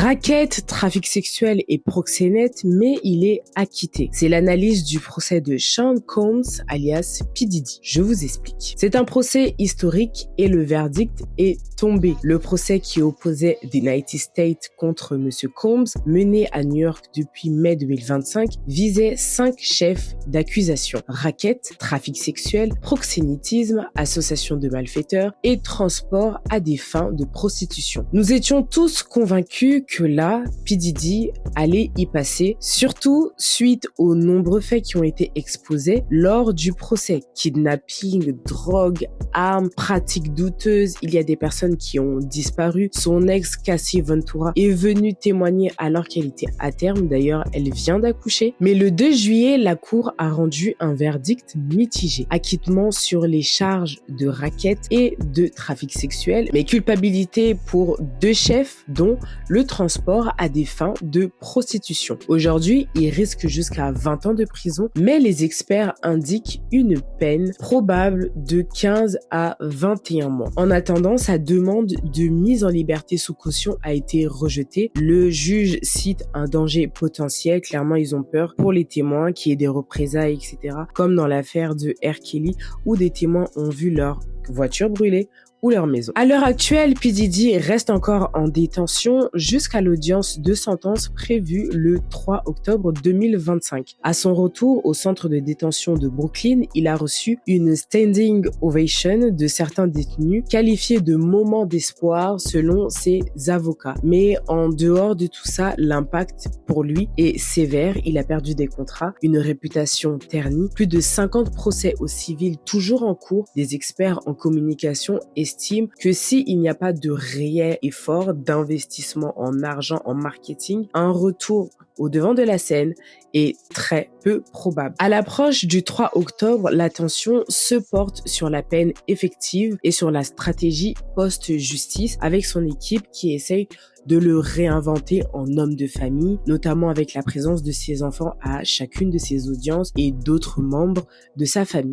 Racket, trafic sexuel et proxénète, mais il est acquitté. C'est l'analyse du procès de Sean Combs, alias P. Diddy. Je vous explique. C'est un procès historique et le verdict est tombé. Le procès qui opposait the United States contre M. Combs, mené à New York depuis mai 2025, visait 5 chefs d'accusation. Racket, trafic sexuel, proxénétisme, association de malfaiteurs et transport à des fins de prostitution. Nous étions tous convaincus que là, P. Diddy allait y passer, surtout suite aux nombreux faits qui ont été exposés lors du procès. Kidnapping, drogue, armes, pratiques douteuses, il y a des personnes qui ont disparu. Son ex, Cassie Ventura, est venue témoigner alors qu'elle était à terme. D'ailleurs, elle vient d'accoucher. Mais le 2 juillet, la cour a rendu un verdict mitigé. Acquittement sur les charges de racket et de trafic sexuel, mais culpabilité pour 2 chefs, dont le transport à des fins de prostitution. Aujourd'hui, il risque jusqu'à 20 ans de prison, mais les experts indiquent une peine probable de 15 à 21 mois. En attendant, sa demande de mise en liberté sous caution a été rejetée. Le juge cite un danger potentiel. Clairement, ils ont peur pour les témoins qu'il y ait des représailles, etc. Comme dans l'affaire de R. Kelly, où des témoins ont vu leur voiture brûlée ou leur maison. À l'heure actuelle, P. Diddy reste encore en détention jusqu'à l'audience de sentence prévue le 3 octobre 2025. À son retour au centre de détention de Brooklyn, il a reçu une standing ovation de certains détenus, qualifiés de moment d'espoir selon ses avocats. Mais en dehors de tout ça, l'impact pour lui est sévère. Il a perdu des contrats, une réputation ternie, plus de 50 procès au civil toujours en cours. Des experts en communication estime que s'il n'y a pas de réel effort d'investissement en argent, en marketing, un retour au devant de la scène est très peu probable. À l'approche du 3 octobre, l'attention se porte sur la peine effective et sur la stratégie post-justice avec son équipe qui essaye de le réinventer en homme de famille, notamment avec la présence de ses enfants à chacune de ses audiences et d'autres membres de sa famille.